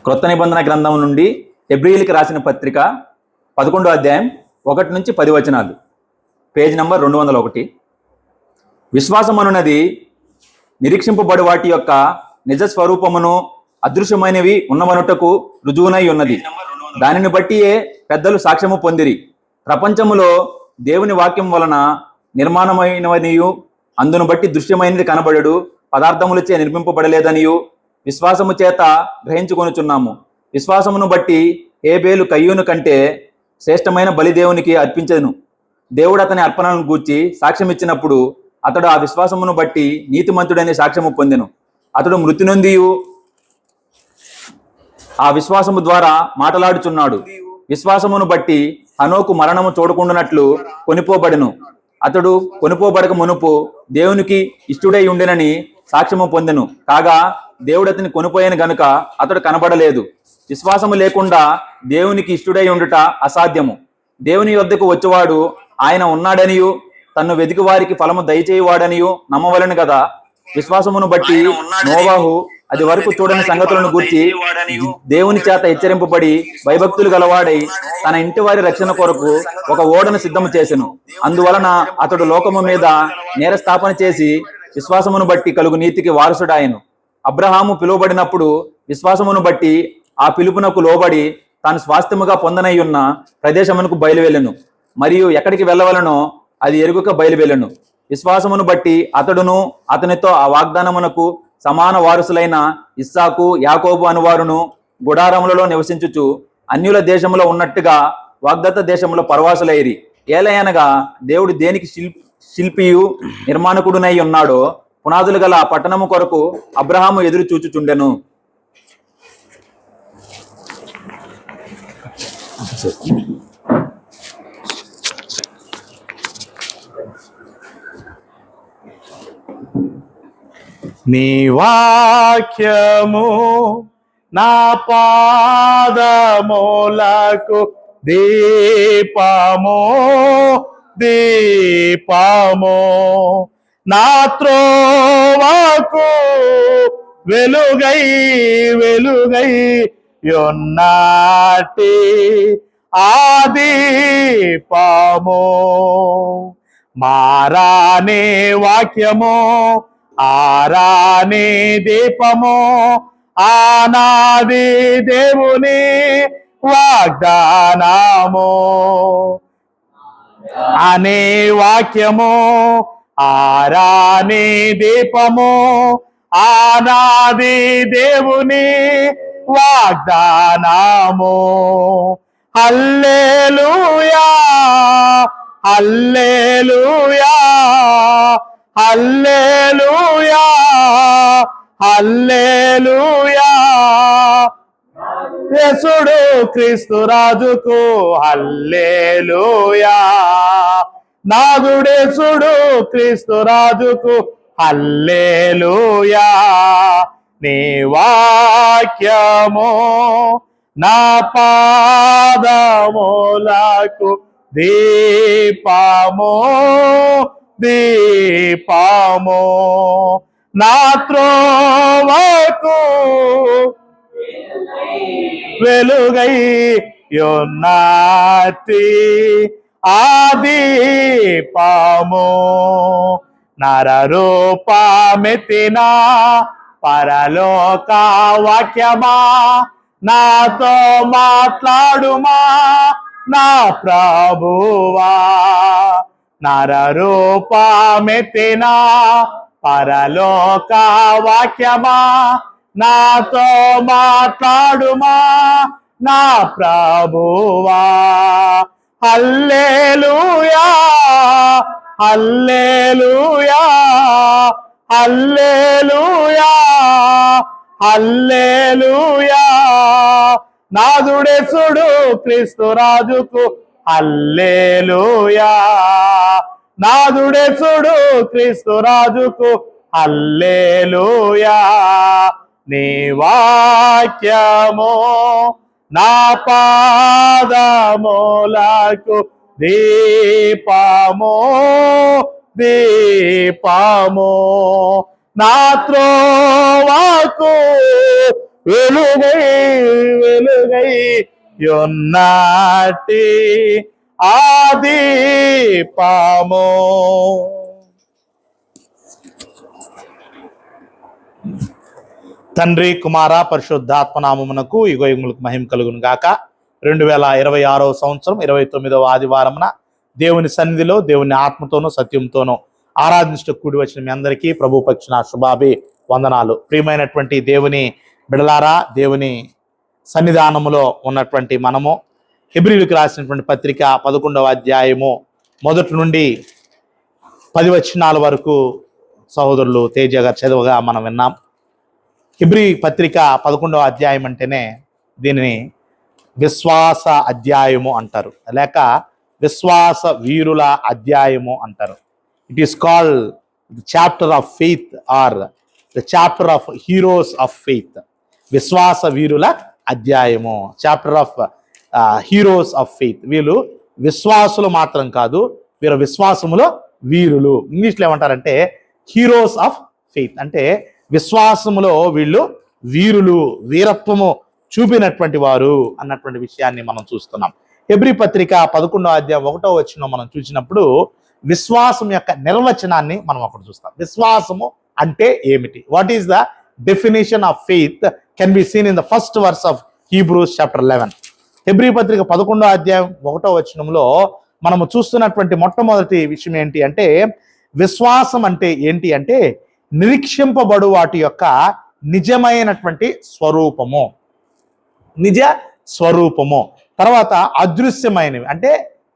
క్రొత్త నిబంధన గ్రంథం నుండి హెబ్రీయులకు రాసిన పత్రిక 11వ అధ్యాయం 1 నుంచి 10 వచనాలు, పేజ్ నంబర్ 201. విశ్వాసం అనున్నది నిరీక్షింపబడు వాటి యొక్క నిజ స్వరూపమును అదృశ్యమైనవి ఉన్నవనుటకు రుజువునై ఉన్నది. దానిని బట్టియే పెద్దలు సాక్ష్యము పొందిరి. ప్రపంచములో దేవుని వాక్యం వలన నిర్మాణమైనవనియు అందును బట్టి దృశ్యమైనది కనబడడు పదార్థములచే నిర్మింపబడలేదనియు విశ్వాసము చేత గ్రహించుకొనుచున్నాము. విశ్వాసమును బట్టి హేబేలు కయ్యూను కంటే శ్రేష్టమైన బలి దేవునికి అర్పించెను. దేవుడు అతని అర్పణలను గూర్చి సాక్ష్యం ఇచ్చినప్పుడు అతడు ఆ విశ్వాసమును బట్టి నీతిమంతుడని సాక్ష్యము పొందెను. అతడు మృతి నొందియు ఆ విశ్వాసము ద్వారా మాటలాడుచున్నాడు. విశ్వాసమును బట్టి హనోకు మరణము చూడకుండానట్లు కొనిపోబడెను. అతడు కొనిపోబడక మునుపు దేవునికి ఇష్టుడై ఉండెనని సాక్ష్యము పొందెను. కాగా దేవుడు అతని కొనిపోయాను గనుక అతడు కనబడలేదు. విశ్వాసము లేకుండా దేవునికి ఇష్టుడై ఉండుట అసాధ్యము. దేవుని యొద్దకు వచ్చేవాడు ఆయన ఉన్నాడనియు తన్ను వెతికి వారికి ఫలము దయచేయువాడనియు నమ్మవలను కదా. విశ్వాసమును బట్టి నోవాహు అది వరకు చూడని సంగతులను గూర్చి దేవుని చేత హెచ్చరింపబడి భయభక్తులు గలవాడై తన ఇంటి వారి రక్షణ కొరకు ఒక ఓడను సిద్ధము చేసెను. అందువలన అతడు లోకము మీద నేరస్థాపన చేసి విశ్వాసమును బట్టి కలుగు నీతికి వారసుడాయను. అబ్రహాము పిలువబడినప్పుడు విశ్వాసమును బట్టి ఆ పిలుపునకు లోబడి తాను స్వాస్థ్యముగా పొందనయ్యున్న ప్రదేశమునకు బయలువెళ్ళెను. మరియు ఎక్కడికి వెళ్ళవలనో అది ఎరుగుక బయలువెళ్ళెను. విశ్వాసమును బట్టి అతడును అతనితో ఆ వాగ్దానమునకు సమాన వారసులైన ఇస్సాకు యాకోబు అనువారును గుడారములలో నివసించుచు అన్యుల దేశంలో ఉన్నట్టుగా వాగ్దత్త దేశంలో పరవాసులైరి. ఏలయనగా దేవుడు దేనికి శిల్పియు నిర్మాణకుడునై ఉన్నాడో పునాదులు గల ఆ పట్టణము కొరకు అబ్రహాము ఎదురు చూచుచుండెను. నీ వాక్యము నా పాదములకు దీపము దీపము, నా త్రోవకు వెలుగై వెలుగై యొన్నాటి ఆ దీపము. మారానే వాక్యము ఆరాని దీపము, ఆనాది దేవుని వాగ్దానము. అనే వాక్యము ఆరాని దీపము, ఆనాది దేవుని వాగ్దానము. హల్లెలూయా హల్లెలూయా హల్లెలూయా హల్లెలూయా, యేసుడు క్రీస్తు రాజుకు హల్లెలూయా. నాదుడేసుడు క్రీస్తు రాజుకు హల్లెలూయా. నీ వాక్యము నా పాదములకు దీపము దీపము, నా త్రోవకు వెలుగై యొన్నాటి ఆ దీపము. నరరూపమెత్తిన పరలోక వాక్యమా, నాతో మాట్లాడుమా నా ప్రభువా. నరరూపమెత్తిన పరలోక వాక్యమా, నాతో మాట్లాడుమా నా ప్రభువా. హల్లెలూయా హల్లెలూయా హల్లెలూయా హల్లెలూయా, నాదుడేసుడు క్రీస్తు రాజుకు హల్లెలూయా. నాదుడేసుడు క్రీస్తు రాజుకు హల్లెలూయా. నీ వాక్యము నా పాదములకు దీపము దీపము, నా త్రోవకు వెలుగై వెలుగై యున్నాటి ఆది పాము. తండ్రి కుమార పరిశుద్ధాత్మనామమునకు యుగయుగములకు మహిమ కలుగును గాక. 2026వ సంవత్సరం 29వ ఆదివారమున దేవుని సన్నిధిలో దేవుని ఆత్మతోనూ సత్యంతోనూ ఆరాధించటకు కూడి వచ్చిన మీ అందరికీ ప్రభు పక్షిన శుభాభి వందనాలు. ప్రియమైనటువంటి దేవుని బిడలారా, దేవుని సన్నిధానములో ఉన్నటువంటి మనము హెబ్రీయులకు రాసినటువంటి పత్రిక 11వ అధ్యాయము 1 నుండి 10 వచనాల వరకు సహోదరులు తేజ గారు చదవగా మనం విన్నాం. హెబ్రీ పత్రిక 11వ అధ్యాయం అంటేనే దీనిని విశ్వాస అధ్యాయము అంటారు, లేక విశ్వాస వీరుల అధ్యాయము అంటారు. It is called the chapter of faith or the chapter of heroes of faith. విశ్వాస వీరుల అధ్యాయము, chapter of heroes of faith. వీళ్ళు విశ్వాసులు మాత్రం కాదు, వీరు విశ్వాసములో వీరులు. ఇంగ్లీష్లో ఏమంటారంటే హీరోస్ ఆఫ్ ఫెయిత్, అంటే విశ్వాసములో వీళ్ళు వీరులు, వీరత్వము చూపినటువంటి వారు అన్నటువంటి విషయాన్ని మనం చూస్తున్నాం. హెబ్రీ పత్రిక 11వ అధ్యాయం 1వ వచనం మనం చూసినప్పుడు విశ్వాసం యొక్క నిర్వచనాన్ని మనం అక్కడ చూస్తాం. విశ్వాసము అంటే ఏమిటి? What is the definition of faith can be seen in the first verse of Hebrews chapter 11. హెబ్రీ పత్రిక 11వ అధ్యాయం 1వ వచనంలో మనము చూస్తున్నటువంటి మొట్టమొదటి విషయం ఏంటి అంటే, విశ్వాసం అంటే ఏంటి అంటే నిరీక్షింపబడు వాటి యొక్క నిజమైనటువంటి స్వరూపము, నిజ స్వరూపము. తర్వాత అదృశ్యమైనవి అంటే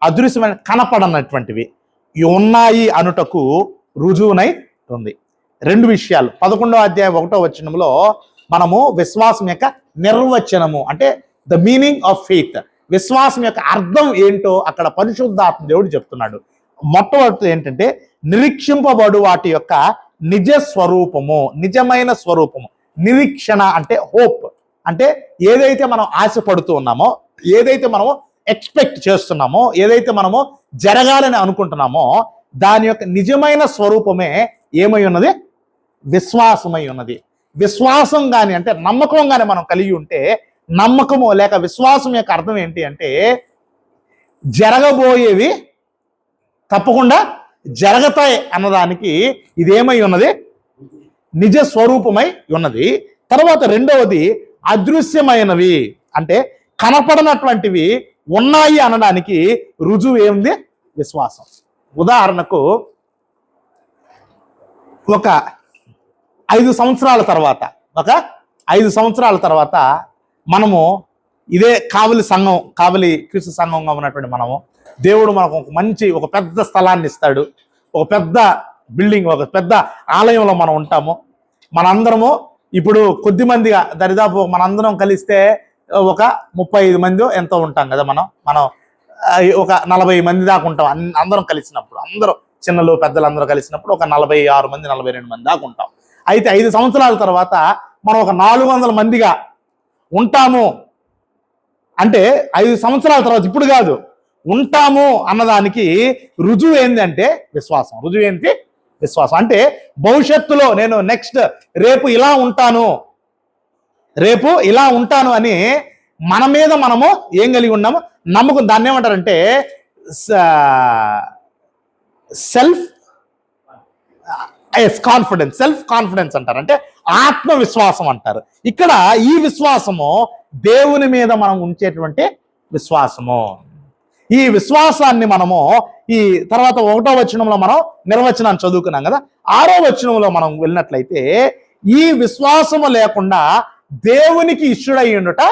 అదృశ్యమైన కనపడనటువంటివి ఉన్నాయి అనుటకు రుజువునై ఉంది. 2 విషయాలు 11వ అధ్యాయం 1వ వచనంలో మనము విశ్వాసం యొక్క నిర్వచనము అంటే ద మీనింగ్ ఆఫ్ ఫెయిత్, విశ్వాసం యొక్క అర్థం ఏంటో అక్కడ పరిశుద్ధాత్మ దేవుడు చెప్తున్నాడు. మొట్టమొదటి ఏంటంటే నిరీక్షింపబడు వాటి యొక్క నిజ స్వరూపము, నిజమైన స్వరూపము. నిరీక్షణ అంటే హోప్, అంటే ఏదైతే మనం ఆశపడుతూ ఉన్నామో, ఏదైతే మనము ఎక్స్పెక్ట్ చేస్తున్నామో, ఏదైతే మనము జరగాలని అనుకుంటున్నామో దాని యొక్క నిజమైన స్వరూపమే ఏమై ఉన్నది? విశ్వాసమై ఉన్నది. విశ్వాసం కానీ అంటే నమ్మకం కానీ మనం కలిగి ఉంటే, నమ్మకము లేక విశ్వాసం యొక్క అర్థం ఏంటి అంటే జరగబోయేవి తప్పకుండా జరగతాయి అన్నదానికి ఇదేమై ఉన్నది? నిజ స్వరూపమై ఉన్నది. తర్వాత రెండవది అదృశ్యమైనవి, అంటే కనపడనటువంటివి ఉన్నాయి అనడానికి రుజువు ఏముంది? విశ్వాసం. ఉదాహరణకు ఒక 5 సంవత్సరాల తర్వాత మనము ఇదే కావలి క్రీస్తు సంఘంగా ఉన్నటువంటి మనము, దేవుడు మనకు ఒక పెద్ద స్థలాన్ని ఇస్తాడు, ఒక పెద్ద బిల్డింగ్, ఒక పెద్ద ఆలయంలో మనం ఉంటాము. మనందరము ఇప్పుడు కొద్ది మందిగా దరిదాపు మనందరం కలిస్తే ఒక 35 మంది ఎంతో ఉంటాం కదా. మనం ఒక 40 మంది దాకా ఉంటాం అందరం కలిసినప్పుడు. అందరూ చిన్నలు పెద్దలు అందరూ కలిసినప్పుడు ఒక 46 మంది 42 మంది దాకా ఉంటాం. అయితే 5 సంవత్సరాల తర్వాత మనం ఒక 400 మందిగా ఉంటాము. అంటే 5 సంవత్సరాల తర్వాత, ఇప్పుడు కాదు, ఉంటాము అన్నదానికి రుజువు ఏంటంటే విశ్వాసం. రుజువు ఏంటి? విశ్వాసం. అంటే భవిష్యత్తులో నేను రేపు ఇలా ఉంటాను అని మన మీద మనము ఏం కలిగి ఉన్నాము? నమ్మకం. దాన్ని ఏమంటారంటే సెల్ఫ్ కాన్ఫిడెన్స్ అంటారు, అంటే ఆత్మవిశ్వాసం అంటారు. ఇక్కడ ఈ విశ్వాసము దేవుని మీద మనం ఉంచేటువంటి విశ్వాసము. ఈ విశ్వాసాన్ని మనము ఈ తర్వాత 1వ వచనంలో మనం నిర్వచనాన్ని చదువుకున్నాం కదా. 6వ వచనంలో మనం వెళ్ళినట్లయితే ఈ విశ్వాసము లేకుండా దేవునికి ఇష్టుడై ఉండుట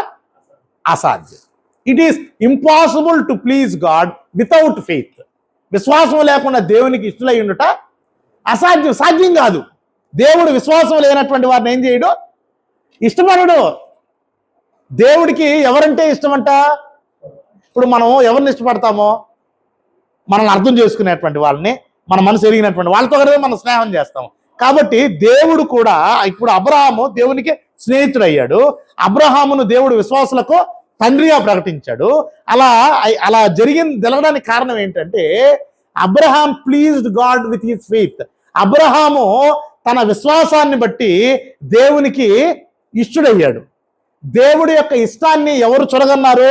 అసాధ్యం. It is impossible to please God without faith. విశ్వాసం లేకుండా దేవునికి ఇష్టుడై ఉండుట అసాధ్యం, సాధ్యం కాదు. దేవుడు విశ్వాసం లేనటువంటి వారిని ఏం చేయడు? ఇష్టపడడు. దేవుడికి ఎవరంటే ఇష్టమంట? ఇప్పుడు మనం ఎవరిని ఇష్టపడతామో, మనల్ని అర్థం చేసుకునేటువంటి వాళ్ళని, మన మనసు ఎరిగినటువంటి వాళ్ళతో కూడా మనం స్నేహం చేస్తాము. కాబట్టి దేవుడు కూడా, ఇప్పుడు అబ్రహాము దేవునికి స్నేహితుడు అయ్యాడు. అబ్రహామును దేవుడు విశ్వాసులకు తండ్రిగా ప్రకటించాడు. అలా జరగడానికి కారణం ఏంటంటే Abraham pleased God with his faith. Abraham తన విశ్వాసాన్ని బట్టి దేవునికి ఇష్టుడయ్యాడు. దేవుడి యొక్క ఇష్టాన్ని ఎవరు చూడగన్నారు?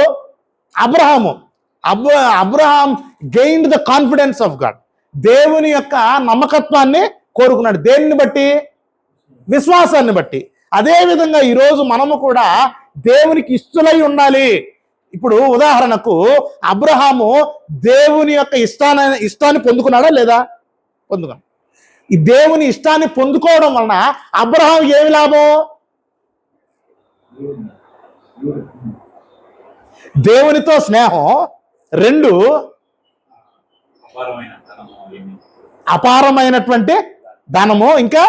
Abraham. Abraham gained the confidence of God. దేవుని యొక్క నమ్మకత్వాన్ని కోరుకున్నాడు. దేనిని బట్టి? విశ్వాసాన్ని బట్టి. అదే విధంగా ఈరోజు మనము కూడా దేవునికి ఇష్టలై ఉండాలి. ఇప్పుడు ఉదాహరణకు అబ్రహాము దేవుని యొక్క ఇష్టాన్ని పొందుకున్నాడా లేదా? పొందుకున్నాడు. ఈ దేవుని ఇష్టాన్ని పొందుకోవడం వలన అబ్రహాం ఏమి లాభం? దేవునితో స్నేహం, 2 అపారమైనటువంటి ధనము, ఇంకా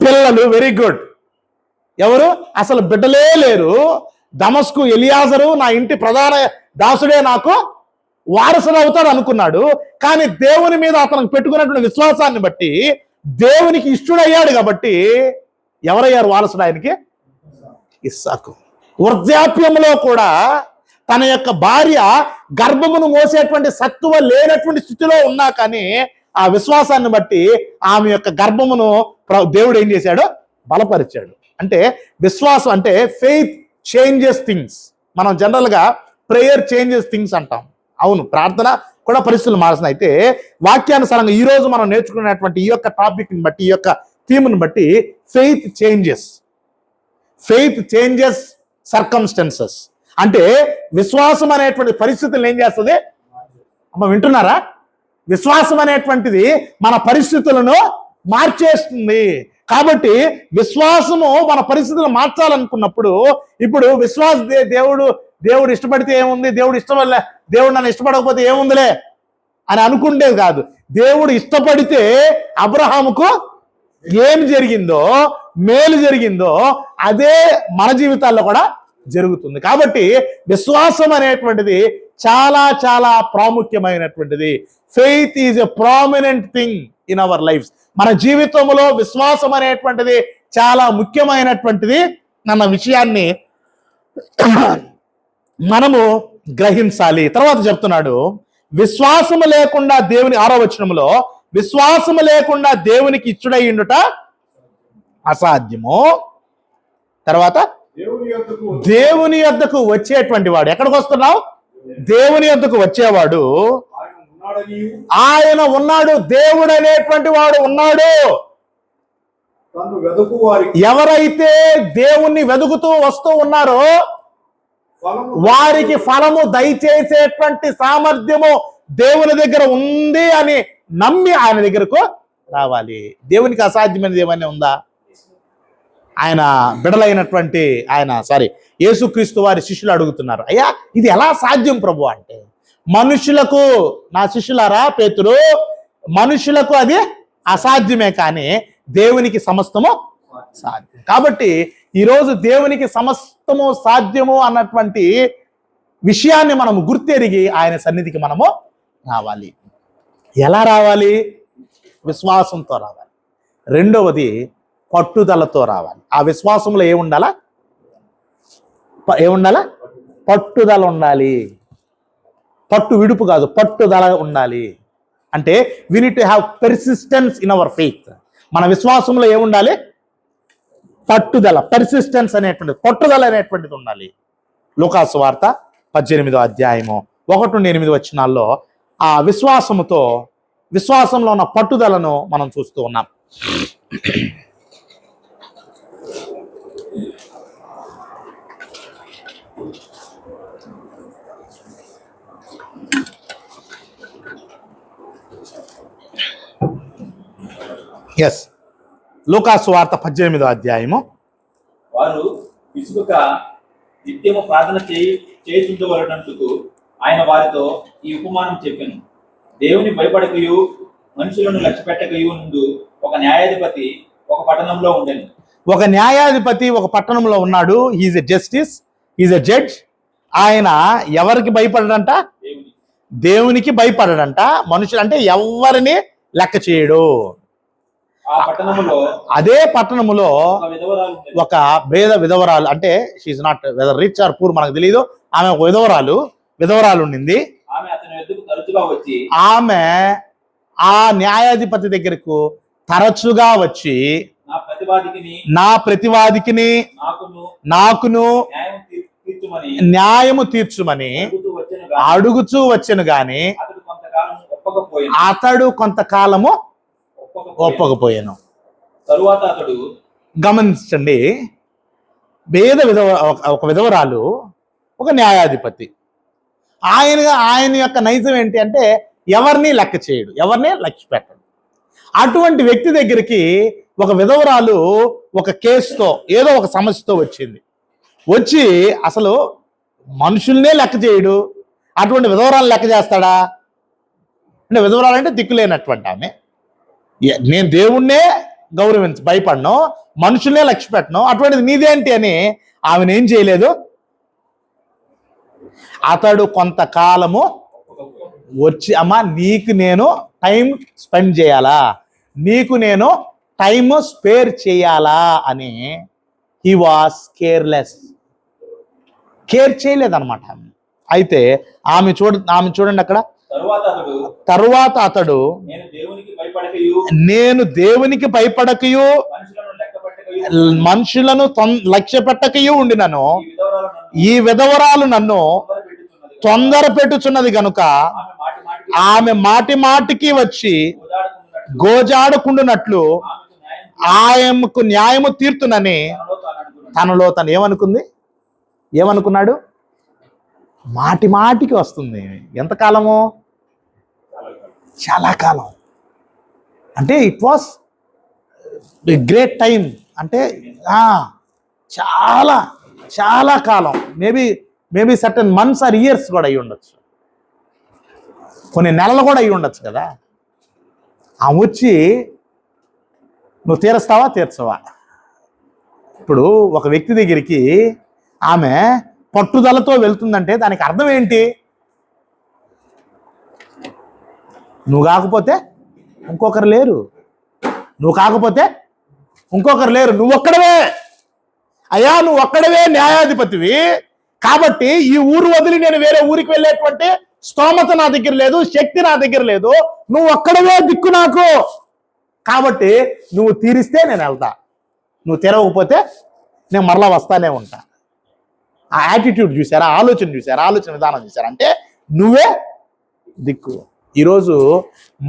పిల్లలు. Very good. ఎవరు? అసలు బిడ్డలే లేరు. దమస్కు ఎలియాజరు నా ఇంటి ప్రధాన దాసుడే నాకు వారసుడు అవుతాడు అనుకున్నాడు. కానీ దేవుని మీద అతనికి పెట్టుకున్నటువంటి విశ్వాసాన్ని బట్టి దేవునికి ఇష్టుడయ్యాడు కాబట్టి ఎవరయ్యారు వారసుడు ఆయనకి? ఇస్సాకు. వృద్ధాప్యంలో కూడా తన యొక్క భార్య గర్భమును మోసేటువంటి సత్తువ లేనటువంటి స్థితిలో ఉన్నా కానీ ఆ విశ్వాసాన్ని బట్టి ఆమె యొక్క గర్భమును దేవుడు ఏం చేశాడు? బలపరిచాడు. అంటే విశ్వాసం అంటే ఫెయిత్ చేంజెస్ థింగ్స్. మనం జనరల్గా ప్రేయర్ చేంజెస్ థింగ్స్ అంటాం. అవును, ప్రార్థన కూడా పరిస్థితులు మారుస్తున్నాయి. అయితే వాక్యానుసారంగా ఈ రోజు మనం నేర్చుకునేటువంటి ఈ యొక్క టాపిక్ని బట్టి, ఈ యొక్క థీమ్ని బట్టి ఫెయిత్ చేంజెస్ సర్కమ్స్టెన్సెస్. అంటే విశ్వాసం అనేటువంటి పరిస్థితులను ఏం చేస్తుంది? అమ్మ వింటున్నారా? విశ్వాసం అనేటువంటిది మన పరిస్థితులను మార్చేస్తుంది. కాబట్టి విశ్వాసము మన పరిస్థితులను మార్చాలనుకున్నప్పుడు ఇప్పుడు దేవుడు ఇష్టపడితే ఏముంది, దేవుడు నన్ను ఇష్టపడకపోతే ఏముందిలే అని అనుకుంటే కాదు. దేవుడు ఇష్టపడితే అబ్రహాముకు ఏం జరిగిందో, మేలు జరిగిందో అదే మన జీవితాల్లో కూడా జరుగుతుంది. కాబట్టి విశ్వాసం అనేటువంటిది చాలా చాలా ప్రాముఖ్యమైనటువంటిది. Faith is a prominent thing in our life. మన జీవితంలో విశ్వాసం అనేటువంటిది చాలా ముఖ్యమైనటువంటిది అన్న విషయాన్ని మనము గ్రహించాలి. తర్వాత చెప్తున్నాడు, విశ్వాసము లేకుండా దేవుని 6వ వచనంలో విశ్వాసము లేకుండా దేవునికి ఇచ్చుడయ్యుండుట అసాధ్యము. తర్వాత దేవుని యొద్దకు వచ్చేటువంటి వాడు. ఎక్కడికి వస్తున్నావు? దేవుని యొద్దకు వచ్చేవాడు ఆయన ఉన్నాడు. దేవుడు అనేటువంటి వాడు ఉన్నాడు. ఎవరైతే దేవుణ్ణి వెతుకుతూ వస్తూ ఉన్నారో వారికి ఫలము దయచేసేటువంటి సామర్థ్యము దేవుని దగ్గర ఉంది అని నమ్మి ఆయన దగ్గరకు రావాలి. దేవునికి అసాధ్యమైనది ఏమైనా ఉందా? ఆయన బిడలైనటువంటి యేసుక్రీస్తు వారి శిష్యులు అడుగుతున్నారు, అయ్యా ఇది ఎలా సాధ్యం ప్రభు అంటే, మనుషులకు, నా శిష్యులారా పేతురు, మనుషులకు అది అసాధ్యమే కానీ దేవునికి సమస్తము సాధ్యం. కాబట్టి ఈరోజు దేవునికి సమస్తము సాధ్యము అన్నటువంటి విషయాన్ని మనము గుర్తెరిగి ఆయన సన్నిధికి మనము రావాలి. ఎలా రావాలి? విశ్వాసంతో రావాలి. రెండవది పట్టుదలతో రావాలి. ఆ విశ్వాసంలో ఏముండాలా? పట్టుదల ఉండాలి. పట్టు విడుపు కాదు, పట్టుదల ఉండాలి. అంటే we need to have persistence in our faith. మన విశ్వాసంలో ఏముండాలి? పట్టుదల, పెర్సిస్టెన్స్ అనేటువంటిది, పట్టుదల అనేటువంటిది ఉండాలి. లూకాసు వార్త 18వ అధ్యాయము 1-8 వచనాల్లో ఆ విశ్వాసంలో ఉన్న పట్టుదలను మనం చూస్తూ ఉన్నాం. లూకాసు వార్త 18వ అధ్యాయము. వారు విసుగక నిత్యము ప్రార్థన చేయుచుండవలనందుకు ఆయన వారితో ఈ ఉపమానం చెప్పెను. దేవుని భయపడకయు మనుషులను లక్ష్యపెట్టకయు నుండు ఒక న్యాయాధిపతి ఒక పట్టణంలో ఉండెను. ఒక న్యాయాధిపతి ఒక పట్టణంలో ఉన్నాడు. He's a justice, he's a judge. ఆయన ఎవరికి భయపడడంట? దేవునికి భయపడడంట. మనుషులు అంటే ఎవరిని లెక్క చేయడు. అదే పట్టణములో ఒక పేద విధవరాలు, అంటే she's not whether rich or poor మనకు తెలియదు, ఆమె ఒక విధవరాలు ఉండింది. ఆమె ఆ న్యాయాధిపతి దగ్గరకు తరచుగా వచ్చి ప్రతివాదికిని నాకును న్యాయము తీర్చుమని అడుగుచూ వచ్చెను గాని అతడు కొంతకాలము ఒప్పకపోయాను. తరువాత అతడు గమనించండి, ఒక విధవరాలు, ఒక న్యాయాధిపతి. ఆయన యొక్క నైజం ఏంటి అంటే ఎవరిని లెక్క చేయడు, ఎవరిని లక్ష్య పెట్టడు. అటువంటి వ్యక్తి దగ్గరికి ఒక విధవరాలు ఒక కేసుతో, ఏదో ఒక సమస్యతో వచ్చి అసలు మనుషుల్నే లెక్క చేయడు. అటువంటి విధవరాలు లెక్క చేస్తాడా అంటే, విధవరాలంటే దిక్కులేనటువంటి ఆమె. నేను దేవుణ్ణే భయపడను, మనుషుల్నే లక్ష్య పెట్టను, అటువంటిది నీదేంటి అని ఆమెను ఏం చేయలేదు. అతడు కొంతకాలము వచ్చి, అమ్మా నీకు నేను టైం స్పెండ్ చేయాలా, నీకు నేను టైం స్పేర్ చేయాలా అని హీ వాస్ కేర్లెస్. కేర్ చేయలేదన్నమాట. అయితే ఆమె చూడండి అక్కడ, తరువాత అతడు నేను దేవునికి భయపడకయు మనుషులను లక్ష్య పెట్టకయు ఉండినను ఈ విధవరాలు నన్ను తొందర పెట్టుచున్నది గనుక ఆమె మాటికి వచ్చి గోజాడుకుండునట్లు ఆయనకు న్యాయము తీర్తునని తనలో తను ఏమనుకున్నాడు. మాటికి వస్తుంది. ఎంతకాలము? చాలా కాలం. అంటే ఇట్ వాస్ గ్రేట్ టైం. అంటే చాలా కాలం, maybe certain months or years కూడా అయి ఉండొచ్చు, కొన్ని నెలలు కూడా అయి ఉండొచ్చు కదా. ఆమె వచ్చి నువ్వు తీర్చవా? ఇప్పుడు ఒక వ్యక్తి దగ్గరికి ఆమె పట్టుదలతో వెళ్తుందంటే దానికి అర్థం ఏంటి? నువ్వు కాకపోతే ఇంకొకరు లేరు, నువ్వు ఒక్కడవే అయ్యా, నువ్వు ఒక్కడవే న్యాయాధిపతివి. కాబట్టి ఈ ఊరు వదిలి నేను వేరే ఊరికి వెళ్ళేటువంటి స్తోమత నా దగ్గర లేదు, శక్తి నా దగ్గర లేదు, నువ్వు ఒక్కడవే దిక్కు నాకు. కాబట్టి నువ్వు తీరిస్తే నేను వెళ్తా, నువ్వు తెరవకపోతే నేను మరలా వస్తానే ఉంటా. ఆ యాటిట్యూడ్ చూసారా, ఆలోచన విధానం చూసారా? అంటే నువ్వే దిక్కు. ఈరోజు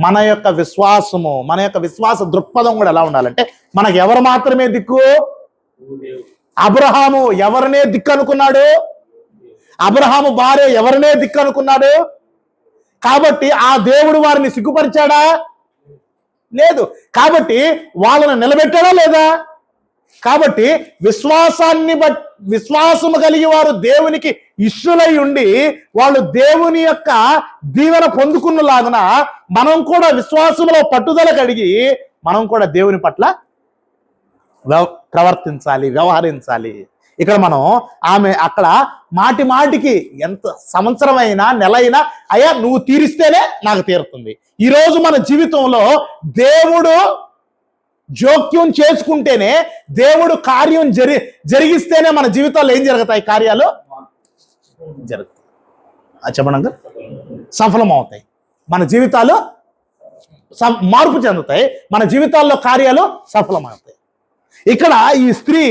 మన యొక్క విశ్వాసము, మన యొక్క విశ్వాస దృక్పథం కూడా ఎలా ఉండాలంటే, మనకు ఎవరు మాత్రమే దిక్కు? అబ్రహాము ఎవరినే దిక్కు అనుకున్నాడు? అబ్రహాము భార్య ఎవరినే దిక్కు అనుకున్నాడు? కాబట్టి ఆ దేవుడు వారిని సిగ్గుపరిచాడా? లేదు. కాబట్టి వాళ్ళను నిలబెట్టాడా? లేదా. కాబట్టి విశ్వాసము కలిగి వారు దేవునికి ఇష్టులై ఉండి వాళ్ళు దేవుని యొక్క దీవెన పొందుకున్నలాగున మనం కూడా విశ్వాసములో పట్టుదల కలిగి మనం కూడా దేవుని పట్ల వ్యవహరించాలి. ఇక్కడ మనం ఆమె అక్కడ మాటికి ఎంత సంవత్సరమైనా నెలైనా అయ్యా నువ్వు తీరిస్తేనే నాకు తీరుతుంది. ఈరోజు మన జీవితంలో దేవుడు జోక్యం చేసుకుంటేనే, దేవుడు కార్యం జరిగిస్తేనే మన జీవితాల్లో ఏం జరుగుతాయి? కార్యాలు జరుగుతాయి. చెప్పండి, సఫలం అవుతాయి. మన జీవితాలు మార్పు చెందుతాయి, మన జీవితాల్లో కార్యాలు సఫలమవుతాయి. ఇక్కడ ఈ స్త్రీ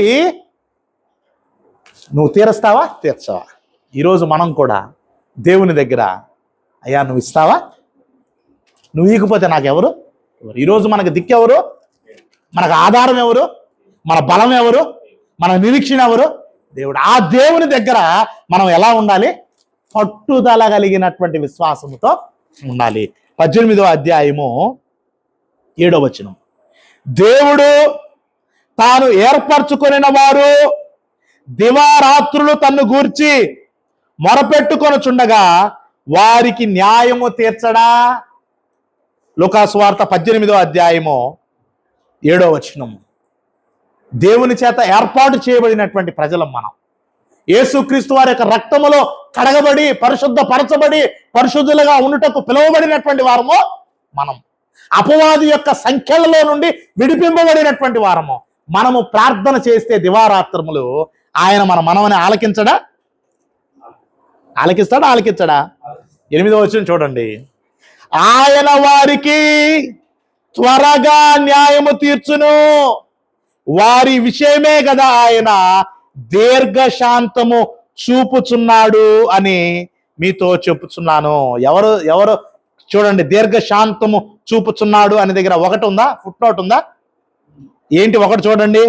నువ్వు తీరుస్తావా, తీర్చవా? ఈరోజు మనం కూడా దేవుని దగ్గర అయ్యా నువ్వు ఇస్తావా? నువ్వు ఇకపోతే నాకెవరు? ఈరోజు మనకు దిక్కెవరు? మనకు ఆధారం ఎవరు? మన బలం ఎవరు? మన నిరీక్షణ ఎవరు? దేవుడు. ఆ దేవుని దగ్గర మనం ఎలా ఉండాలి? పట్టుదల కలిగినటువంటి విశ్వాసముతో ఉండాలి. 18వ అధ్యాయము 7వ వచనం, దేవుడు తాను ఏర్పరచుకొనిన వారు దివారాత్రులు తన్ను గూర్చి మొరపెట్టుకొనుచుండగా వారికి న్యాయము తీర్చడా? లూకాసు వార్త 18వ అధ్యాయము 7వ వచనం. దేవుని చేత ఏర్పాటు చేయబడినటువంటి ప్రజలం మనం. యేసుక్రీస్తు వారి యొక్క రక్తములో కడగబడి పరిశుద్ధపరచబడి పరిశుద్ధులుగా ఉండుటకు పిలువబడినటువంటి వారము మనం. అపవాది యొక్క సంఖ్యలలో నుండి విడిపింపబడినటువంటి వారము మనము. ప్రార్థన చేస్తే దివారాత్రములు ఆయన మన మనవని ఆలకించడా? 8వ వచనం చూడండి, ఆయన వారికి త్వరగా న్యాయము తీర్చును, వారి విషయమే కదా ఆయన దీర్ఘశాంతము చూపుచున్నాడు అని మీతో చెప్పుచున్నాను. ఎవరు ఎవరు చూడండి, దీర్ఘశాంతము చూపుచున్నాడు అనే దగ్గర ఒకటి ఉందా, ఫుట్ నోట్ ఉందా? ఏంటి ఒకటి చూడండి,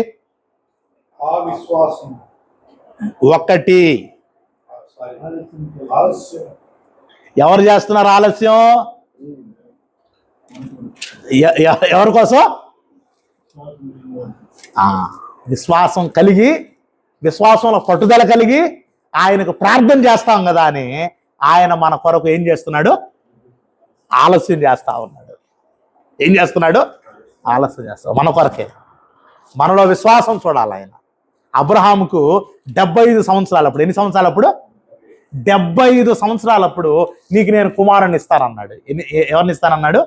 ఆ విశ్వాసం ఒకటి. ఆలస్యం ఎవరు చేస్తున్నారు ఆలస్యం? ఎవరి కోసం? విశ్వాసం కలిగి, విశ్వాసంలో పట్టుదల కలిగి ఆయనకు ప్రార్థన చేస్తాం కదా అని ఆయన మన కొరకు ఏం చేస్తున్నాడు? ఆలస్యం చేస్తా ఉన్నాడు. ఏం చేస్తున్నాడు? ఆలస్యం చేస్తాడు మన కొరకే. మనలో విశ్వాసం చూడాలి. ఆయన అబ్రహాముకు 75 సంవత్సరాలు అప్పుడు, ఎన్ని సంవత్సరాలు అప్పుడు? 75 సంవత్సరాలప్పుడు నీకు నేను కుమారుని ఇస్తానన్నాడు. ఎవరిని ఇస్తానన్నాడు?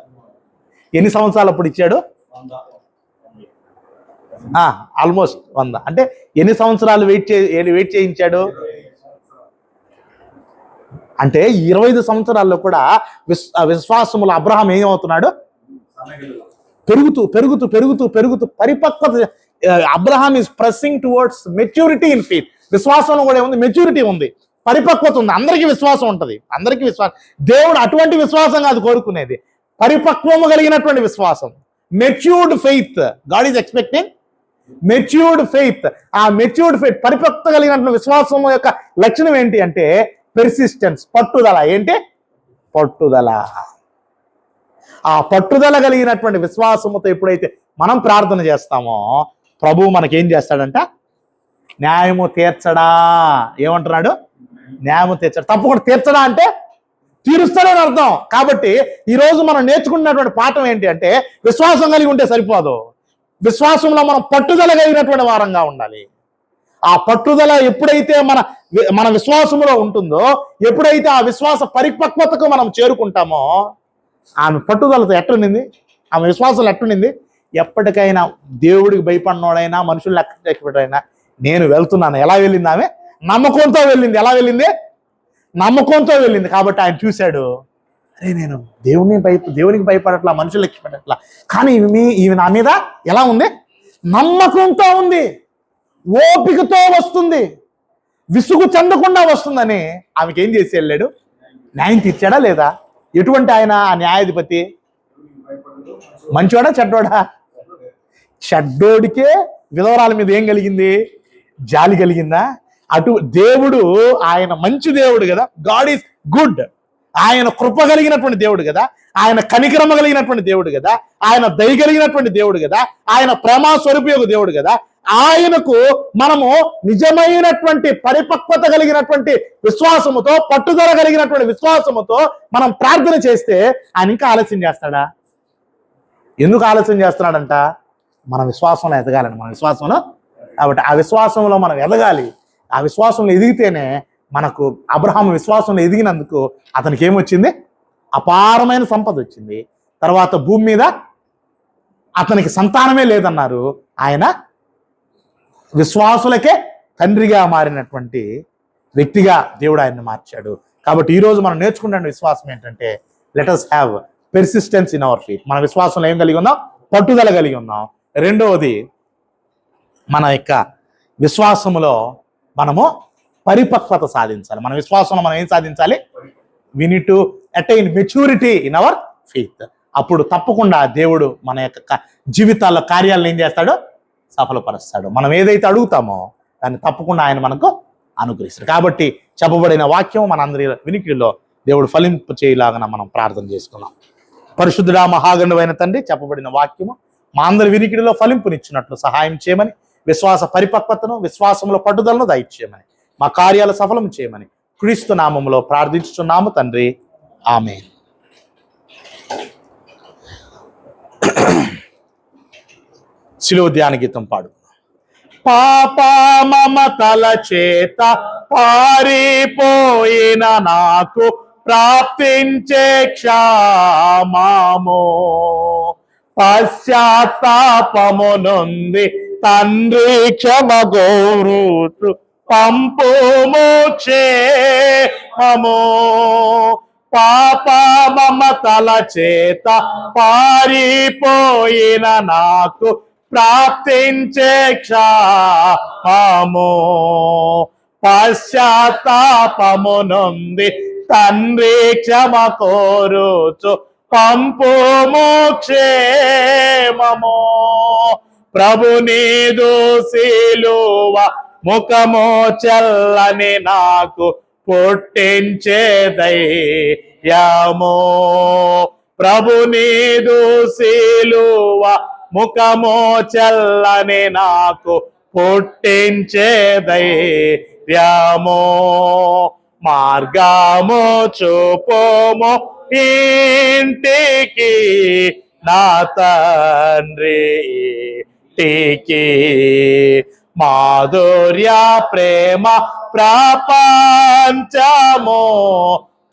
ఎన్ని సంవత్సరాలు అప్పుడు ఇచ్చాడు? ఆల్మోస్ట్ 100. అంటే ఎన్ని సంవత్సరాలు వెయిట్ చేయించాడు? అంటే 25 సంవత్సరాల్లో కూడా విశ్వాసములో అబ్రహాం ఏమవుతున్నాడు? పెరుగుతూ పెరుగుతూ పెరుగుతూ పెరుగుతూ పరిపక్వత. Abraham is pressing towards maturity in faith. విశ్వాసంలో కూడా ఏముంది? మెచ్యూరిటీ ఉంది, పరిపక్వత ఉంది. అందరికీ విశ్వాసం ఉంటుంది, అందరికీ విశ్వాసం. దేవుడు అటువంటి విశ్వాసం కాదు కోరుకునేది, పరిపక్వము కలిగినటువంటి విశ్వాసం. Matured faith. God is expecting matured faith. ఆ మెచ్యూర్డ్ ఫెయిత్, పరిపక్వత కలిగినటువంటి విశ్వాసం యొక్క లక్షణం ఏంటి అంటే పెర్సిస్టెన్స్, పట్టుదల. ఏంటి? పట్టుదల. ఆ పట్టుదల కలిగినటువంటి విశ్వాసముతో ఎప్పుడైతే మనం ప్రార్థన చేస్తామో ప్రభువు మనకేం చేస్తాడంట? న్యాయము తీర్చడా. ఏమంటున్నాడు? న్యాయము తీర్చడా. తప్పకుండా తీర్చడా అంటే తీరుస్తాడని అర్థం. కాబట్టి ఈరోజు మనం నేర్చుకున్నటువంటి పాఠం ఏంటి అంటే విశ్వాసం కలిగి ఉంటే సరిపోదు, విశ్వాసంలో మనం పట్టుదల కలిగినటువంటి వారంగా ఉండాలి. ఆ పట్టుదల ఎప్పుడైతే మన విశ్వాసంలో ఉంటుందో, ఎప్పుడైతే ఆ విశ్వాస పరిపక్వతకు మనం చేరుకుంటామో, ఆమె పట్టుదలతో ఎట్టునింది, ఆమె విశ్వాసం ఎట్టునింది? ఎప్పటికైనా దేవుడికి భయపడినోడైనా, మనుషులు లెక్కపెట్టైనా నేను వెళ్తున్నాను. ఎలా వెళ్ళింది? ఆమె నమ్మకంతో వెళ్ళింది. ఎలా వెళ్ళింది? నమ్మకంతో వెళ్ళింది. కాబట్టి ఆయన చూశాడు, అరే నేను దేవునికి భయపడట్లా, మనుషులు లెక్కపెట్టట్లా, కానీ ఈమె నా మీద ఎలా ఉంది? నమ్మకంతో ఉంది, ఓపికతో వస్తుంది, విసుగు చెందకుండా వస్తుందని ఆమెకి ఏం చేసి వెళ్ళాడు? న్యాయం తీర్చాడా లేదా? ఎటువంటి ఆయన ఆ న్యాయాధిపతి? మంచోడా చెడ్డోడా? చెడ్డోడికే విధవరాల మీద ఏం కలిగింది? జాలి కలిగిందా? అటు దేవుడు, ఆయన మంచి దేవుడు కదా, గాడ్ ఈజ్ గుడ్. ఆయన కృప కలిగినటువంటి దేవుడు కదా, ఆయన కనికరమ కలిగినటువంటి దేవుడు కదా, ఆయన దయ కలిగినటువంటి దేవుడు కదా, ఆయన ప్రేమ స్వరూపయోగ దేవుడు కదా. ఆయనకు మనము నిజమైనటువంటి పరిపక్వత కలిగినటువంటి విశ్వాసముతో, పట్టుదల కలిగినటువంటి విశ్వాసముతో మనం ప్రార్థన చేస్తే ఆయన ఇంకా ఆలస్యం చేస్తాడా? ఎందుకు ఆలస్యం చేస్తున్నాడంట? మన విశ్వాసంలో ఎదగాలని, మన విశ్వాసంలో. కాబట్టి ఆ విశ్వాసంలో మనం ఎదగాలి. ఆ విశ్వాసంలో ఎదిగితేనే మనకు, అబ్రహాము విశ్వాసంలో ఎదిగినందుకు అతనికి ఏమొచ్చింది? అపారమైన సంపద వచ్చింది. తర్వాత భూమి మీద అతనికి సంతానమే లేదన్నారు. ఆయన విశ్వాసులకే తండ్రిగా మారినటువంటి వ్యక్తిగా దేవుడు ఆయన్ని మార్చాడు. కాబట్టి ఈరోజు మనం నేర్చుకున్న విశ్వాసం ఏంటంటే let us have persistence in our faith. మన విశ్వాసంలో ఏం కలిగి ఉన్నాం? పట్టుదల కలిగి ఉన్నాం. రెండవది, మన యొక్క విశ్వాసములో మనము పరిపక్వత సాధించాలి. మన విశ్వాసంలో మనం ఏం సాధించాలి? we need to attain maturity in our faith. అప్పుడు తప్పకుండా దేవుడు మన యొక్క జీవితాల్లో కార్యాలను ఏం చేస్తాడో? సఫలపరుస్తాడు. మనం ఏదైతే అడుగుతామో దాన్ని తప్పకుండా ఆయన మనకు అనుగ్రహిస్తాడు. కాబట్టి చెప్పబడిన వాక్యం మన అందరి వినికిడిలో దేవుడు ఫలింపు చేయలాగా మనం ప్రార్థన చేసుకున్నాం. పరిశుద్ధుడా మహాగణుడైన తండ్రి, చెప్పబడిన వాక్యము మా అందరి వినికిడిలో ఫలింపునిచ్చినట్లు సహాయం చేయమని, విశ్వాస పరిపక్వతను, విశ్వాసంలో పట్టుదలను దయచేయమని, మా కార్యాలు సఫలం చేయమని క్రీస్తు నామములో ప్రార్థించుచున్నాము తండ్రి. ఆమేన్. శిలువ ధ్యాన గీతం పాడు. పాప మమతల చేత పారిపోయిన నాకు ప్రాప్తించే క్షామము, పశ్చాత్తాపము నుండి తండ్రి క్షమగోరుచు పంపుము క్షేమము. పాప మమతల చేత పారిపోయిన నాకు ప్రాప్తించే క్షామము. పశ్చాత్తాపము నొంది తండ్రి క్షమ కోరుచు పంపుము క్షేమము. ప్రభు నీదు సిలువ ముఖము చల్లని నాకు పుట్టించే ధైర్యము. ప్రభు నీదు సిలువ ముఖము చల్లని నాకు పుట్టించే ధైర్యము. మార్గము చూపుము ఇంటికి నా తండ్రి ఇంటికి. మాధుర్య ప్రేమ ప్రపంచము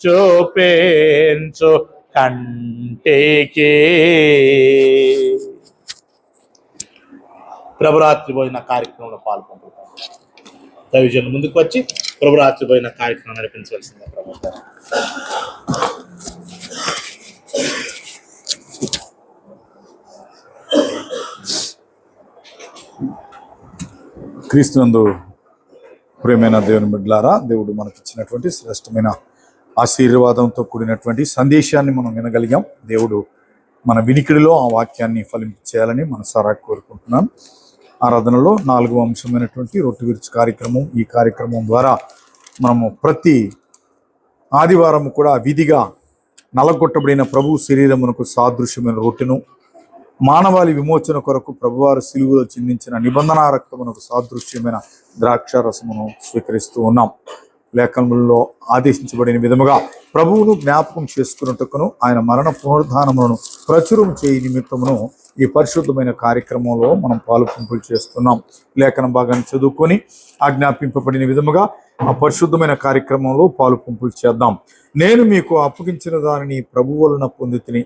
చూపించు కంటికి. ప్రభురాత్రి భోజన కార్యక్రమంలో పాల్గొంటున్నాం. దైవజనులు ముందుకు వచ్చి ప్రభురాత్రి భోజన కార్యక్రమం నడిపించవలసిందిగా ప్రభుత్వం. క్రీస్తునందు ప్రియమైన దేవుని బిడ్డలారా, దేవుడు మనకిచ్చినటువంటి శ్రేష్టమైన ఆశీర్వాదంతో కూడినటువంటి సందేశాన్ని మనం వినగలిగాం. దేవుడు మన వినికిడిలో ఆ వాక్యాన్ని ఫలించేయాలని మనసారా కోరుకుంటున్నాను. ఆరాధనలో 4వ అంశమైనటువంటి రొట్టె విరుచు కార్యక్రమం. ఈ కార్యక్రమం ద్వారా మనము ప్రతి ఆదివారం కూడా విధిగా నలగొట్టబడిన ప్రభు శరీరమునకు సాదృశ్యమైన రొట్టెను, మానవాళి విమోచన కొరకు ప్రభువారు సిలువలో చిందించిన నిబంధన రక్తమునకు సాదృశ్యమైన ద్రాక్ష రసమును స్వీకరిస్తూ ఉన్నాం. లేఖనంలో ఆదేశించబడిన విధముగా ప్రభువును జ్ఞాపకం చేసుకున్నట్టుకును ఆయన మరణ పునరుద్ధానములను ప్రచురం చేయ నిమిత్తమును ఈ పరిశుద్ధమైన కార్యక్రమంలో మనం పాలుపంపులు చేస్తున్నాం. లేఖన భాగాన్ని చదువుకొని ఆజ్ఞాపింపబడిన విధముగా ఆ పరిశుద్ధమైన కార్యక్రమంలో పాలుపంపులు చేద్దాం. నేను మీకు అప్పగించిన దానిని ప్రభువు వలన పొందితిని.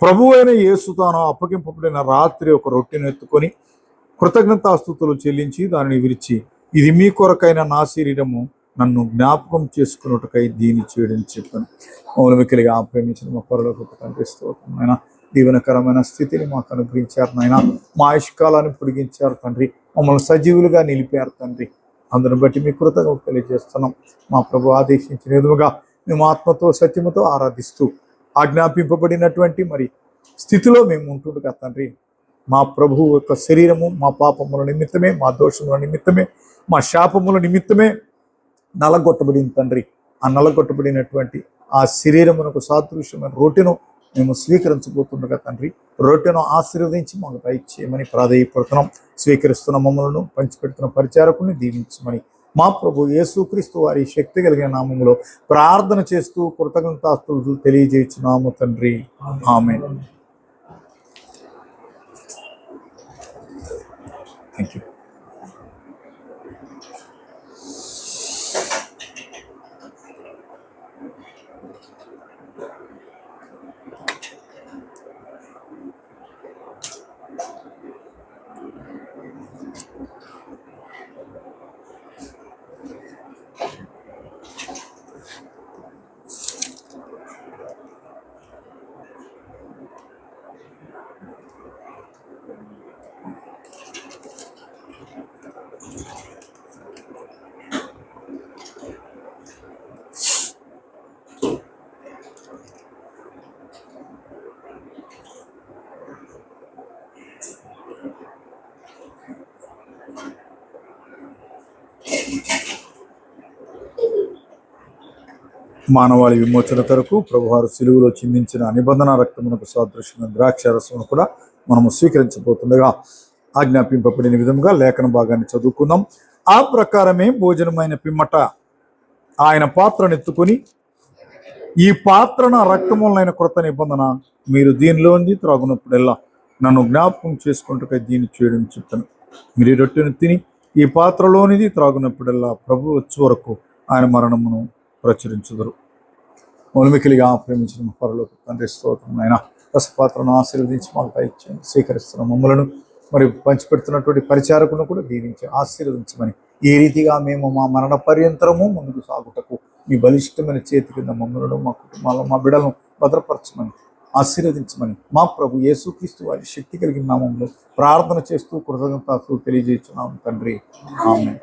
ప్రభువు అయిన యేసు తాను అప్పగింపబడిన రాత్రి ఒక రొట్టెను ఎత్తుకొని కృతజ్ఞతాస్తుతులు చెల్లించి దానిని విరిచి, ఇది మీ కొరకైన నా శరీరము, నన్ను జ్ఞాపకం చేసుకున్నట్టుకై దీన్ని చేయడం చెప్పాను. మమ్మల్ని మిక్కిలిగా ప్రేమించిన మా పరలోకపు తండ్రి స్తోత్రం నాయన. దీవెనకరమైన స్థితిని మాకు అనుగ్రహించారు నాయన. మా ఆయుష్కాలాన్ని పొడిగించారు తండ్రి. మమ్మల్ని సజీవులుగా నిలిపారు తండ్రి. అందును బట్టి మీ కృతజ్ఞత తెలియజేస్తున్నాం. మా ప్రభు ఆదేశించిన విధముగా మేము ఆత్మతో సత్యముతో ఆరాధిస్తూ ఆజ్ఞాపింపబడినటువంటి మరి స్థితిలో మేము ఉంటుండగా తండ్రి, మా ప్రభువు యొక్క శరీరము మా పాపముల నిమిత్తమే, మా దోషముల నిమిత్తమే, మా శాపముల నిమిత్తమే నలగొట్టబడింది తండ్రి. ఆ నలగొట్టబడినటువంటి ఆ శరీరమునకు సాదృశ్యమైన రొట్టెను మేము స్వీకరించబోతుండగా తండ్రి, రొట్టెను ఆశీర్వదించి మాకు దయచేయమని ప్రాధేయపడుతున్నాం. స్వీకరిస్తున్న మమ్మలను పంచిపెడుతున్న పరిచారకుని దీవించమని మా ప్రభు యేసుక్రీస్తు వారి శక్తి కలిగిన నామములో ప్రార్థన చేస్తూ కృతజ్ఞతాస్తుతులు తెలియజేస్తున్నాము తండ్రి. ఆమేన్. Thank you. మానవాళి విమోచన కొరకు ప్రభువారు సిలువలో చిందించిన నిబంధన రక్తమునకు సాదృశ్యమైన ద్రాక్ష రసమును కూడా మనము స్వీకరించబోతుండగా ఆజ్ఞాపింపబడిన విధముగా లేఖన భాగాన్ని చదువుకుందాం. ఆ ప్రకారమే భోజనమైన పిమ్మట ఆయన పాత్రను ఎత్తుకొని, ఈ పాత్ర నా రక్తములైన క్రొత్త నిబంధన, మీరు దీనిలోంచి త్రాగునప్పుడెల్లా నన్ను జ్ఞాపకం చేసుకుంటూ దీన్ని చేయడం చెప్తాను. మీరు రొట్టెను తిని ఈ పాత్రలోనిది త్రాగునప్పుడెల్లా ప్రభు వచ్చే వరకు ఆయన మరణమును ప్రచురించుదురు. మూలమికిలిగా ప్రేమించిన పరలోక తండ్రి స్తోత్రం నాయన. రసపాత్రను ఆశీర్వదించి మాకు దయచేయండి. స్వీకరిస్తున్న మమ్మలను మరి పంచిపెడుతున్నటువంటి పరిచారకులను కూడా దీవించి ఆశీర్వదించమని, ఈ రీతిగా మేము మా మరణ పర్యంతరము ముందుకు సాగుటకు మీ బలిష్టమైన చేతి కింద మమ్మలను, మా కుటుంబాలను, మా బిడ్డలను భద్రపరచమని ఆశీర్వదించమని మా ప్రభు యేసుక్రీస్తు వారి శక్తి కలిగిన నామంలో ప్రార్థన చేస్తూ కృతజ్ఞతలు తెలియజేస్తున్నాం తండ్రి. ఆమేన్.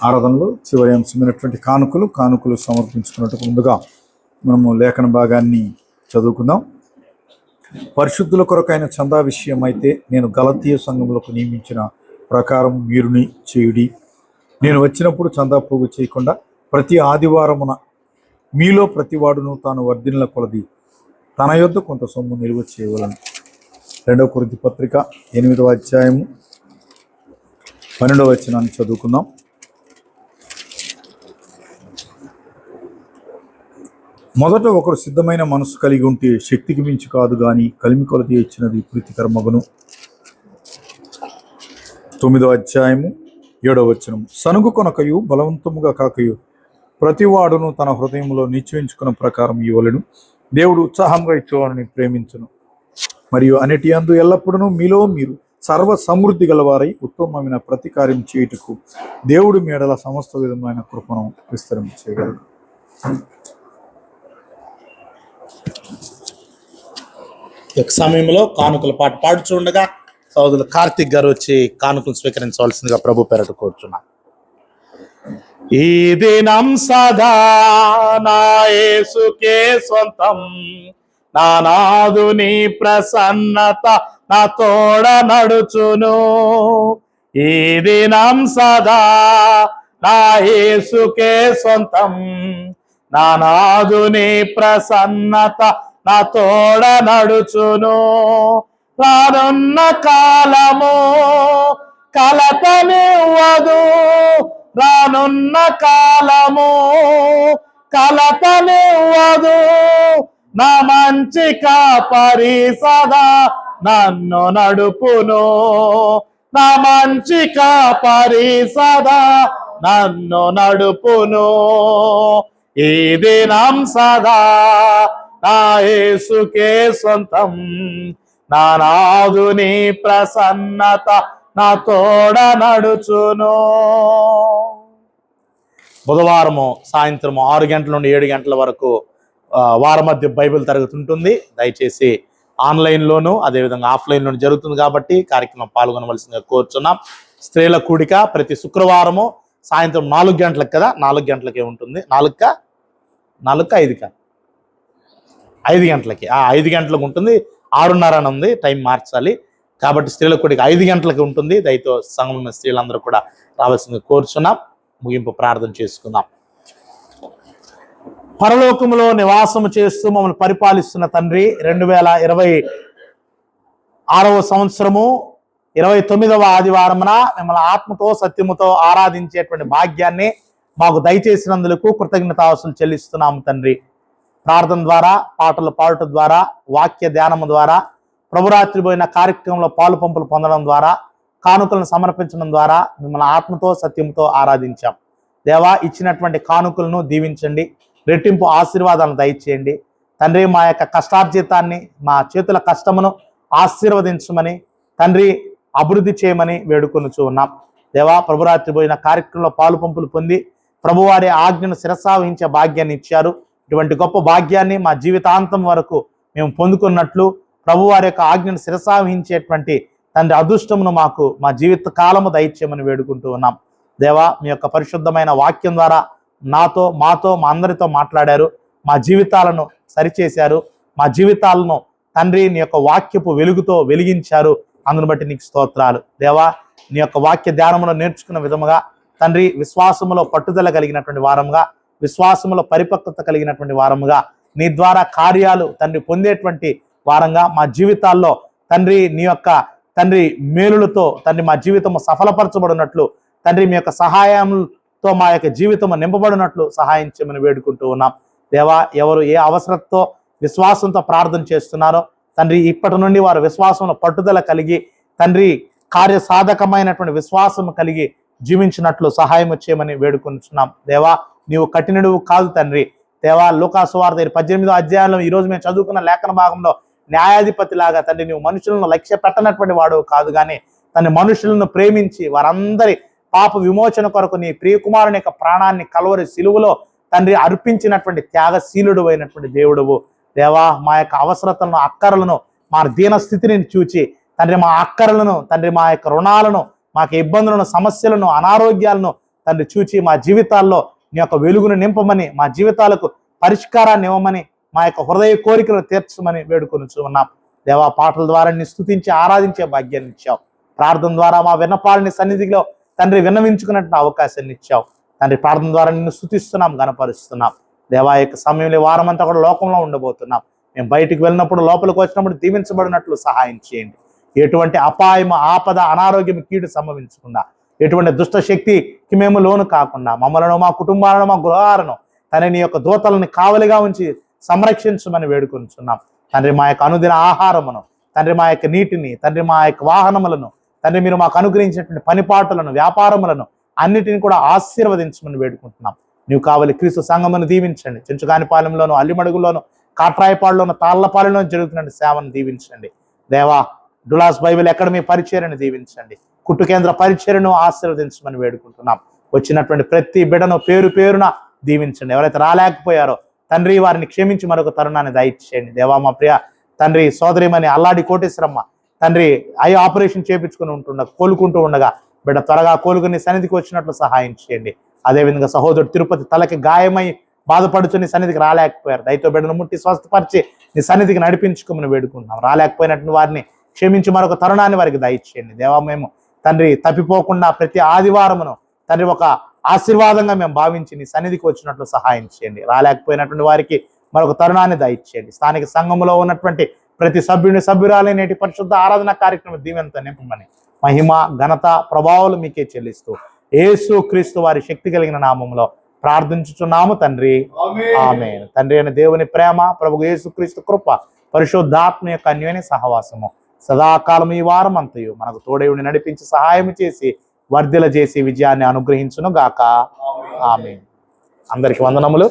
ఆరాధనలో చివరి అంశమైనటువంటి కానుకలు సమర్పించుకున్నట్టు ముందుగా మనము లేఖన భాగాన్ని చదువుకుందాం. పరిశుద్ధుల కొరకైన చందా విషయం అయితే నేను గలతీయ సంఘములకు నియమించిన ప్రకారం మీరుని చేయుడి. నేను వచ్చినప్పుడు చందా పోగు చేయకుండా ప్రతి ఆదివారమున మీలో ప్రతివాడును తాను వర్ధిల్ల కొలది తన యొద్ద కొంత సొమ్ము నిల్వ చేయవలను. 2 కొరింథీ పత్రిక 8వ అధ్యాయము 12వ వచనాన్ని చదువుకుందాం. మొదట ఒకరు సిద్ధమైన మనసు కలిగి ఉంటే శక్తికి మించి కాదు గాని కలిమి కొలది ఇచ్చినది ప్రీతికరమగును. 9వ అధ్యాయము 7వ వచనం. సనుగు కొనకయు బలవంతముగా కాకయు ప్రతివాడును తన హృదయంలో నిశ్చయించుకున్న ప్రకారం ఇవ్వలేను. దేవుడు ఉత్సాహంగా ఇచ్చేవాడిని ప్రేమించును. మరియు అన్నిటి యందు ఎల్లప్పుడూ మీలో మీరు సర్వ సమృద్ధి గలవారై ఉత్తమమైన ప్రతి కార్యం చేయుటకు దేవుడు మీ ఎడల సమస్త విధమైన కృపను విస్తరించగలడు. ఈ సమయంలో కానుకల పాట పాడుచుండగా సోదరులు కార్తిక్ గారు వచ్చి కానుకలు స్వీకరించవలసిందిగా ప్రభు పేరట కోరుచున్నాను. ఈ దినం సదా నా యేసుకే సొంతం, నా నాదుని ప్రసన్నత నా తోడ నడుచును. ఈ దినం సదా నా యేసుకే సొంతం, నా నాదుని ప్రసన్నత నా తోడ నడుచును. రానున్న కాలము కలతనివ్వదు, రానున్న కాలము కలతనివ్వదు. నా మంచి కాపరి సదా నన్ను నడుపును, నా మంచి కాపరి సదా నన్ను నడుపును. ఈ దినం సదా నా యేసుకే సొంతం, నా నాదుని ప్రసన్నత నా తోడ నడుచును. బుధవారము సాయంత్రం 6 గంటల నుండి 7 గంటల వరకు వార మధ్య బైబిల్ తరగతి ఉంటుంది. దయచేసి ఆన్లైన్లోను అదేవిధంగా ఆఫ్లైన్లోను జరుగుతుంది కాబట్టి కార్యక్రమం పాల్గొనవలసిందిగా కోరుచున్నాం. స్త్రీల కూడిక ప్రతి శుక్రవారము సాయంత్రం 4 గంటలకు కదా, 4 గంటలకే ఉంటుంది. 5 గంటలకి 5 గంటలకు ఉంటుంది. 6:30 అని ఉంది, టైం మార్చాలి కాబట్టి స్త్రీల కూడిక 5 గంటలకి ఉంటుంది. దయతో సంఘంలో స్త్రీలందరూ కూడా రావాల్సిందిగా కోరుచున్నాం. ముగింపు ప్రార్థన చేసుకుందాం. పరలోకములో నివాసము చేస్తూ మమ్మల్ని పరిపాలిస్తున్న తండ్రి, 2026వ సంవత్సరము 29వ ఆదివారమున మిమ్మల్ని ఆత్మతో సత్యముతో ఆరాధించేటువంటి భాగ్యాన్ని మాకు దయచేసినందుకు కృతజ్ఞతాస్తుతులు చెల్లిస్తున్నాము తండ్రి. ప్రార్థన ద్వారా, పాటలు పాడటం ద్వారా, వాక్య ధ్యానము ద్వారా, ప్రభురాత్రి పోయిన కార్యక్రమంలో పాలు పంపులు పొందడం ద్వారా, కానుకలను సమర్పించడం ద్వారా మిమ్మల్ని ఆత్మతో సత్యంతో ఆరాధించాం. దేవా, ఇచ్చినటువంటి కానుకలను దీవించండి, రెట్టింపు ఆశీర్వాదాలను దయచేయండి తండ్రి. మా యొక్క కష్టార్జితాన్ని, మా చేతుల కష్టమును ఆశీర్వదించమని తండ్రి అభివృద్ధి చేయమని వేడుకొనుచూ ఉన్నాం. దేవా, ప్రభురాత్రి పోయిన కార్యక్రమంలో పాలు పంపులు పొంది ప్రభువారి ఆజ్ఞను శిరసావహించే భాగ్యాన్ని ఇచ్చారు. ఇటువంటి గొప్ప భాగ్యాన్ని మా జీవితాంతం వరకు మేము పొందుకున్నట్లు ప్రభువారి యొక్క ఆజ్ఞను శిరసావహించేటువంటి తండ్రి అదృష్టమును మాకు మా జీవిత కాలము దయచేయమని వేడుకుంటూ ఉన్నాం. దేవా, మీ యొక్క పరిశుద్ధమైన వాక్యం ద్వారా నాతో, మాతో, మా అందరితో మాట్లాడారు. మా జీవితాలను సరిచేశారు. మా జీవితాలను తండ్రి నీ యొక్క వాక్యపు వెలుగుతో వెలిగించారు. అందును బట్టి నీకు స్తోత్రాలు. దేవా, నీ యొక్క వాక్య ధ్యానములో నేర్చుకున్న విధముగా తండ్రి విశ్వాసములో పట్టుదల కలిగినటువంటి వారముగా, విశ్వాసములో పరిపక్వత కలిగినటువంటి వారముగా, నీ ద్వారా కార్యాలు తండ్రి పొందేటువంటి వారంగా మా జీవితాల్లో తండ్రి నీ యొక్క తండ్రి మేలులతో తండ్రి మా జీవితము సఫలపరచబడినట్లు తండ్రి మీ యొక్క సహాయంతో మా యొక్క జీవితము నింపబడినట్లు సహాయం చేయమని వేడుకుంటూ ఉన్నాం. దేవా, ఎవరు ఏ అవసరంతో విశ్వాసంతో ప్రార్థన చేస్తున్నారో తండ్రి ఇప్పటి నుండి వారు విశ్వాసంలో పట్టుదల కలిగి తండ్రి కార్యసాధకమైనటువంటి విశ్వాసం కలిగి జీవించినట్లు సహాయం చేయమని వేడుకొనిచున్నాం. దేవా, నీవు కఠినుడు కాదు తండ్రి. దేవా, లూకాసు వార్త 18వ అధ్యాయంలో ఈరోజు మేము చదువుకున్న లేఖన భాగంలో న్యాయాధిపతి లాగా తండ్రి నీవు మనుషులను లక్ష్య పెట్టనటువంటి వాడు కాదు, కానీ తన మనుషులను ప్రేమించి వారందరి పాప విమోచన కొరకు నీ ప్రియకుమారుని యొక్క ప్రాణాన్ని కలవరి సిలువలో తండ్రి అర్పించినటువంటి త్యాగశీలుడు అయినటువంటి దేవుడువు. దేవా, మా యొక్క అవసరతలను, అక్కరలను, మా దీన స్థితిని చూచి తండ్రి మా అక్కరలను, తండ్రి మా యొక్క రుణాలను, మాకు ఇబ్బందులను, సమస్యలను, అనారోగ్యాలను తండ్రి చూచి మా జీవితాల్లో నీ యొక్క వెలుగును నింపమని, మా జీవితాలకు పరిష్కారాన్ని ఇవ్వమని, మా యొక్క హృదయ కోరికలను తీర్చమని వేడుకొనిచూ ఉన్నాం. దేవా, పాటల ద్వారా నీ స్తుతించి ఆరాధించే భాగ్యాన్ని ఇచ్చావు. ప్రార్థన ద్వారా మా విన్నపాలని సన్నిధిలో తండ్రి విన్నవించుకున్నట్టు అవకాశాన్ని ఇచ్చావు తండ్రి. ప్రార్థన ద్వారా నిన్ను స్తుతిస్తున్నాం, గణపరుస్తున్నాం. దేవా, యొక్క సమయంలో వారం అంతా కూడా లోకంలో ఉండబోతున్నాం. మేము బయటికి వెళ్ళినప్పుడు, లోపలికి వచ్చినప్పుడు దీవించబడినట్లు సహాయం చేయండి. ఎటువంటి అపాయం, ఆపద, అనారోగ్యం, కీడు సంభవించకుండా, ఎటువంటి దుష్ట శక్తికి మేము లోను కాకుండా మమ్మలను, మా కుటుంబాలను, మా గృహాలను తండ్రి నీ యొక్క దూతలను కావలిగా ఉంచి సంరక్షించమని వేడుకొనిచున్నాం తండ్రి. మా యొక్క అనుదిన ఆహారమును తండ్రి, మా యొక్క నీటిని తండ్రి, మా యొక్క వాహనములను తండ్రి, మీరు మాకు అనుగ్రహించినటువంటి పనిపాటులను, వ్యాపారములను అన్నిటిని కూడా ఆశీర్వదించమని వేడుకుంటున్నాం. నీవు కావలి క్రీస్తు సంఘమును దీవించండి. చెంచుకానిపాలెంలోను, అల్లిమడుగులోను, కాట్రాయపాడులోను, తాళ్లపాలెంలోను జరుగుతున్న సేవను దీవించండి. దేవా, డులాస్ బైబిల్ అకాడమీ పరిచర్యను దీవించండి. కుట్టు కేంద్ర పరిచర్యను ఆశీర్వదించమని వేడుకుంటున్నాం. వచ్చినటువంటి ప్రతి బిడ్డను పేరు పేరున దీవించండి. ఎవరైతే రాలేకపోయారో తండ్రి, వారిని క్షమించి మరొక తరుణాన్ని దయచేయండి. దేవా, మా ప్రియ తండ్రి సోదరిమని అల్లాడి కోటేశ్వరమ్మ తండ్రి ఐ ఆపరేషన్ చేయించుకుని కోలుకుంటూ ఉండగా బిడ్డ త్వరగా కోలుకుని సన్నిధికి వచ్చినట్లు సహాయం చేయండి. అదేవిధంగా సహోదరుడు తిరుపతి తలకి గాయమై బాధపడుచు నీ సన్నిధికి రాలేకపోయారు. దయతో బిడ్డను ముట్టి స్వస్థపరిచి నీ సన్నిధికి నడిపించుకోమని వేడుకుంటున్నాం. రాలేకపోయినటువంటి వారిని క్షమించి మరొక తరుణాన్ని వారికి దయచేయండి. దేవా, మేము తండ్రి తప్పిపోకుండా ప్రతి ఆదివారమును తండ్రి ఒక ఆశీర్వాదంగా మేము భావించి నీ సన్నిధికి వచ్చినట్లు సహాయం చేయండి. రాలేకపోయినటువంటి వారికి మరొక తరుణాన్ని దయచేయండి. స్థానిక సంఘంలో ఉన్నటువంటి ప్రతి సభ్యురాలి నేటి పరిశుద్ధ ఆరాధన కార్యక్రమం దీవెనతో నింపమని మహిమ, ఘనత, ప్రభావాలు మీకే చెల్లిస్తూ యేసు క్రీస్తు వారి శక్తి కలిగిన నామంలో ప్రార్థించుచున్నాము తండ్రి, ఆమేన్. తండ్రి అయిన దేవుని ప్రేమ, ప్రభువు యేసు క్రీస్తు కృప, పరిశుద్ధాత్మ యొక్క అన్యోన్య సహవాసము సదాకాలం ఈ వారం అంతయు మనకు తోడేవుని నడిపించి సహాయం చేసి వర్ధిల చేసి విజయాన్ని అనుగ్రహించును గాక. ఆమేన్. అందరికి వందనములు.